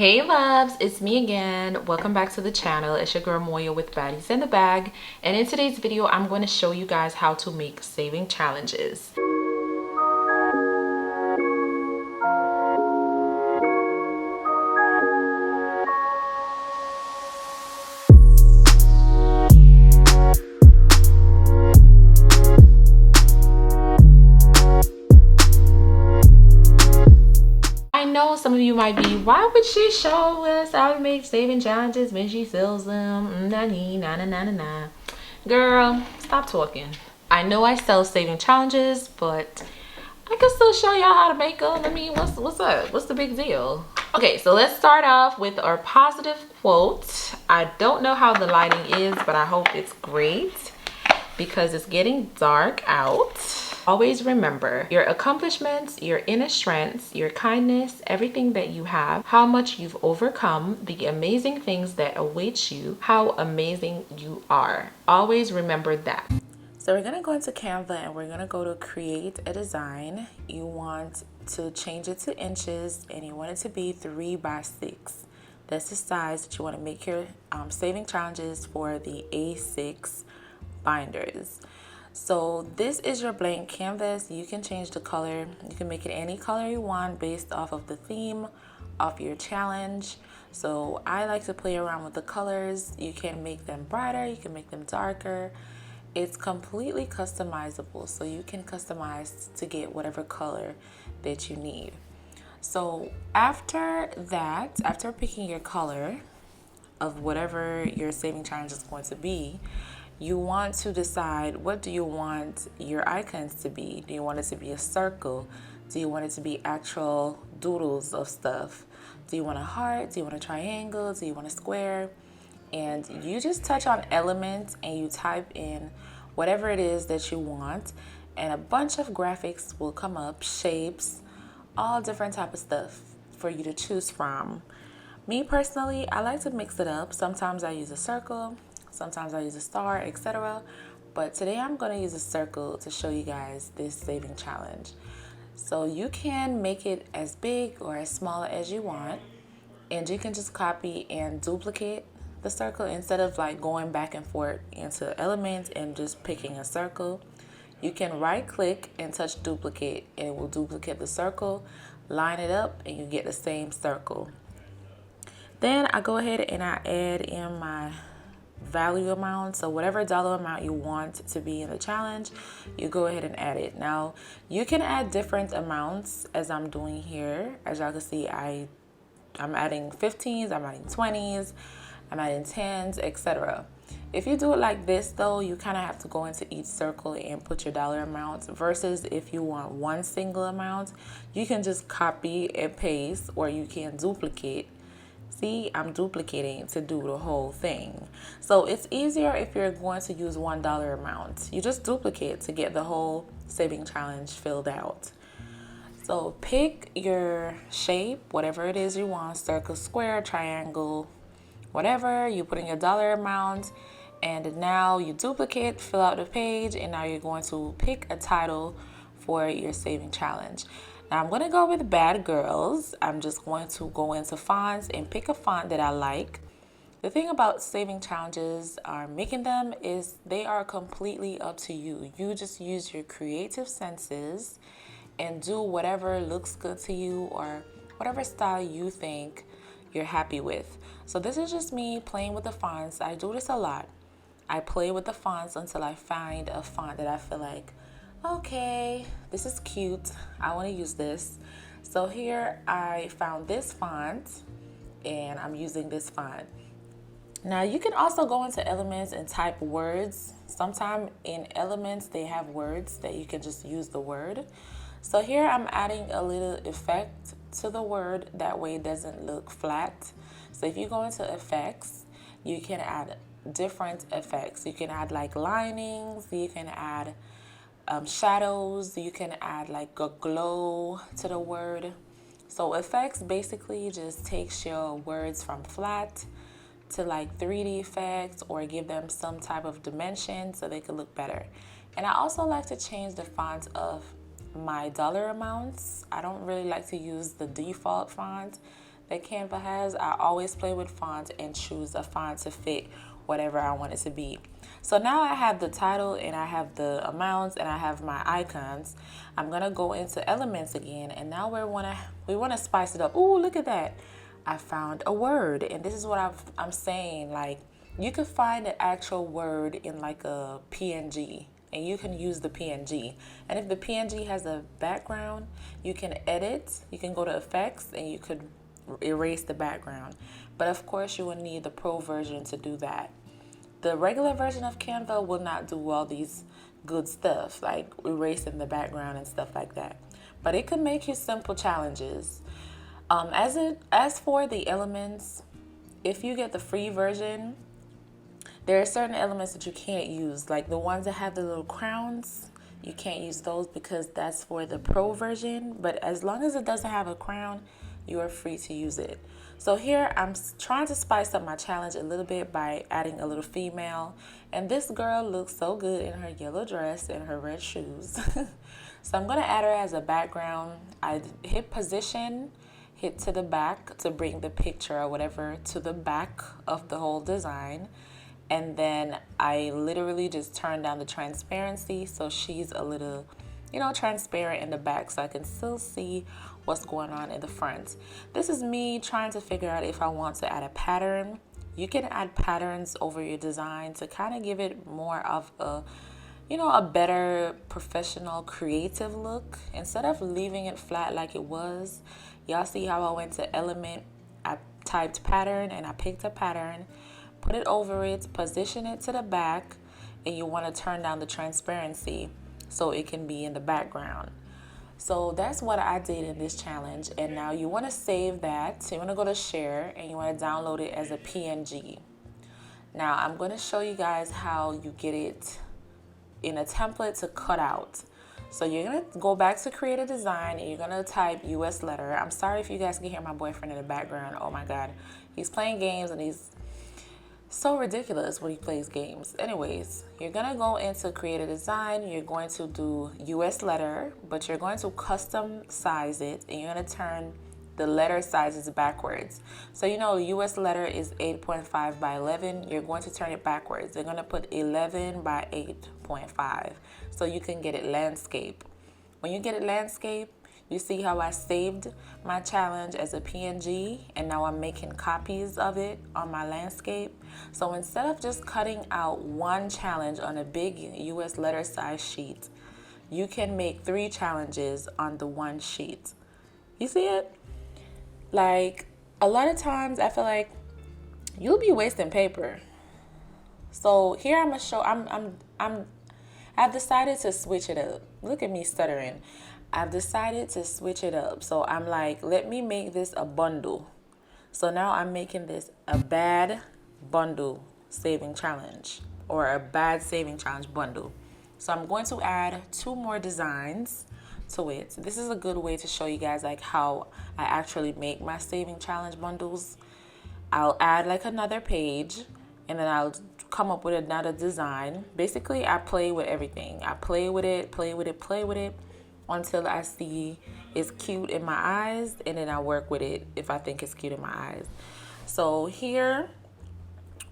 Hey loves, it's me again. Welcome back to the channel. It's your girl Moya with Baddies in the Bag. And in today's video, I'm going to show you guys how to make saving challenges. I know some of you might be, why would she show us how to make saving challenges when she sells them? Nah, nah, nah, nah, nah, nah. Girl, stop talking. I know I sell saving challenges, but I can still show y'all how to make them. I mean, what's up? What's the big deal? Okay, so let's start off with our positive quote. I don't know how the lighting is, but I hope it's great because it's getting dark out. Always remember your accomplishments, your inner strengths, your kindness, everything that you have, how much you've overcome, the amazing things that await you, how amazing you are. Always remember that. So we're gonna go into Canva and we're gonna go to create a design. You want to change it to inches and you want it to be 3 by 6. That's the size that you want to make your saving challenges for the A6 binders. So this is your blank canvas. You can change the color. You can make it any color you want based off of the theme of your challenge. So I like to play around with the colors. You can make them brighter, you can make them darker. It's completely customizable, so you can customize to get whatever color that you need. So after that, after picking your color of whatever your saving challenge is going to be, you want to decide, what do you want your icons to be? Do you want it to be a circle? Do you want it to be actual doodles of stuff? Do you want a heart? Do you want a triangle? Do you want a square? And you just touch on elements and you type in whatever it is that you want, and a bunch of graphics will come up, shapes, all different type of stuff for you to choose from. Me personally, I like to mix it up. Sometimes I use a circle, sometimes I use a star, etc. But today I'm going to use a circle to show you guys this saving challenge. So you can make it as big or as small as you want, and you can just copy and duplicate the circle instead of like going back and forth into elements and just picking a circle. You can right click and touch duplicate and it will duplicate the circle, line it up, and you get the same circle. Then I go ahead and I add in my value amount. So whatever dollar amount you want to be in the challenge, you go ahead and add it. Now you can add different amounts as I'm doing here. As y'all can see, I'm adding 15s, I'm adding 20s, I'm adding 10s, etc. If you do it like this though, you kind of have to go into each circle and put your dollar amounts, versus if you want one single amount, you can just copy and paste, or you can duplicate. See, I'm duplicating to do the whole thing. So it's easier if you're going to use $1 amount. You just duplicate to get the whole saving challenge filled out. So pick your shape, whatever it is you want, circle, square, triangle, whatever. You put in your dollar amount, and now you duplicate, fill out the page, and now you're going to pick a title for your saving challenge. Now I'm going to go with Bad Girls. I'm just going to go into fonts and pick a font that I like. The thing about saving challenges or making them is they are completely up to you. You just use your creative senses and do whatever looks good to you or whatever style you think you're happy with. So this is just me playing with the fonts. I do this a lot. I play with the fonts until I find a font that I feel like, okay, this is cute, I want to use this. So here I found this font and I'm using this font. Now you can also go into elements and type words. Sometimes in elements they have words that you can just use the word. So here I'm adding a little effect to the word, that way it doesn't look flat. So if you go into effects, you can add different effects. You can add like linings, you can add shadows, you can add like a glow to the word. So effects basically just takes your words from flat to like 3D effects, or give them some type of dimension so they could look better. And I also like to change the font of my dollar amounts. I don't really like to use the default font. that Canva has, I always play with fonts and choose a font to fit whatever I want it to be. So now I have the title and I have the amounts and I have my icons. I'm gonna go into elements again, and now we wanna spice it up. Ooh, look at that! I found a word, and this is what I'm saying. Like, you could find an actual word in like a PNG, and you can use the PNG. And if the PNG has a background, you can edit. You can go to effects and you could erase the background. But of course, you will need the pro version to do that. The regular version of Canva will not do all these good stuff like erasing the background and stuff like that. But it can make you simple challenges. As for the elements, if you get the free version, there are certain elements that you can't use, like the ones that have the little crowns. You can't use those because that's for the pro version. But as long as it doesn't have a crown, you are free to use it. So here I'm trying to spice up my challenge a little bit by adding a little female. And this girl looks so good in her yellow dress and her red shoes. So I'm going to add her as a background. I hit position, hit to the back to bring the picture or whatever to the back of the whole design. And then I literally just turn down the transparency so she's a little, transparent in the back so I can still see what's going on in the front. This is me trying to figure out if I want to add a pattern. You can add patterns over your design to kind of give it more of a better professional creative look instead of leaving it flat like it was. Y'all see how I went to element, I typed pattern and I picked a pattern, put it over it, position it to the back, and you want to turn down the transparency so it can be in the background. So that's what I did in this challenge. And now you want to save that. So you want to go to share and you want to download it as a PNG. Now I'm going to show you guys how you get it in a template to cut out. So you're going to go back to create a design and you're going to type US letter. I'm sorry if you guys can hear my boyfriend in the background. Oh my God. He's playing games and he's so ridiculous when he plays games. Anyways, you're gonna go into create a design. You're going to do US letter, but you're going to custom size it and you're gonna turn the letter sizes backwards. So US letter is 8.5 by 11. You're going to turn it backwards. You're gonna put 11 by 8.5 so you can get it landscape. When you get it landscape, you see how I saved my challenge as a PNG and now I'm making copies of it on my landscape. So instead of just cutting out one challenge on a big US letter size sheet, you can make 3 challenges on the one sheet. You see it? Like, a lot of times I feel like you'll be wasting paper. So here I'm gonna show, I've decided to switch it up. Look at me stuttering. I've decided to switch it up. So I'm like, let me make this a bundle. So now I'm making this a bad bundle saving challenge or a bad saving challenge bundle. So I'm going to add 2 more designs to it. This is a good way to show you guys like how I actually make my saving challenge bundles. I'll add like another page and then I'll come up with another design. Basically, I play with everything. I play with it until I see it's cute in my eyes, and then I work with it if I think it's cute in my eyes. So here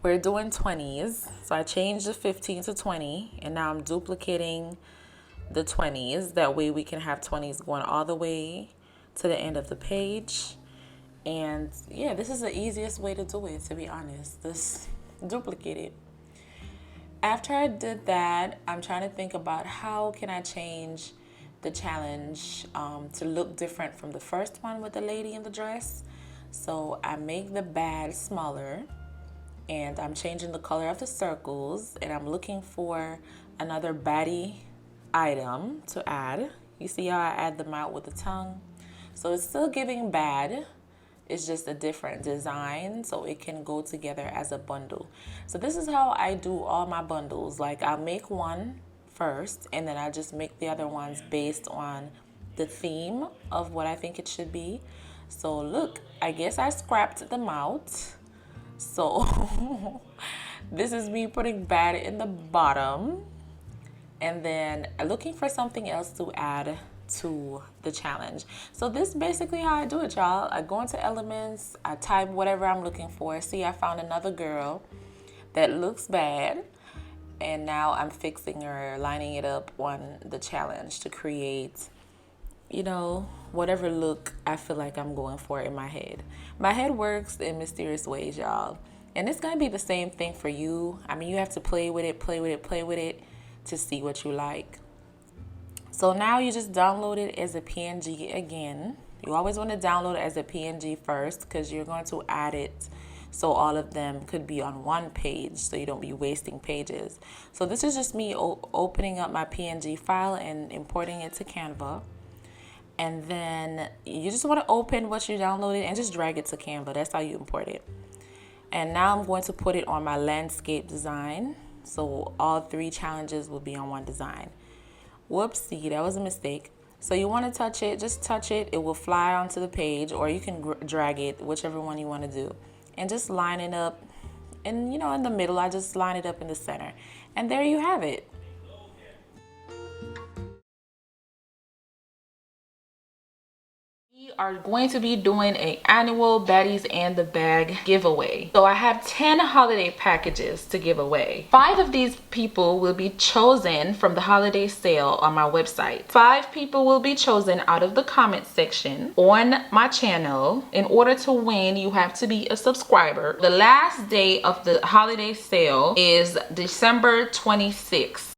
we're doing 20s. So I changed the 15 to 20, and now I'm duplicating the 20s. That way we can have 20s going all the way to the end of the page. And yeah, this is the easiest way to do it, to be honest. Just duplicate it. After I did that, I'm trying to think about how can I change the challenge to look different from the first one with the lady in the dress. So I make the bad smaller and I'm changing the color of the circles and I'm looking for another baddie item to add. You see how I add them out with the tongue? So it's still giving bad. It's just a different design so it can go together as a bundle. So this is how I do all my bundles. Like I'll make one first and then I just make the other ones based on the theme of what I think it should be. So look, I guess I scrapped them out. So this is me putting bad in the bottom and then looking for something else to add to the challenge. So this is basically how I do it, y'all. I go into elements, I type whatever I'm looking for. See, I found another girl that looks bad, and now I'm fixing her, lining it up on the challenge to create, you know, whatever look I feel like I'm going for in my head. My head works in mysterious ways, y'all. And it's gonna be the same thing for you. I mean, you have to play with it to see what you like. So now you just download it as a PNG again. You always want to download it as a PNG first because you're going to add it so all of them could be on one page so you don't be wasting pages. So this is just me opening up my PNG file and importing it to Canva. And then you just want to open what you downloaded and just drag it to Canva. That's how you import it. And now I'm going to put it on my landscape design. So all 3 challenges will be on one design. Whoopsie, that was a mistake. So you want to touch it, just touch it. It will fly onto the page, or you can drag it, whichever one you want to do. And just line it up. And, you know, in the middle, I just line it up in the center. And there you have it. We are going to be doing an annual Baddies and the Bag giveaway. So I have 10 holiday packages to give away. 5 of these people will be chosen from the holiday sale on my website. 5 people will be chosen out of the comment section on my channel. In order to win, you have to be a subscriber. The last day of the holiday sale is December 26th.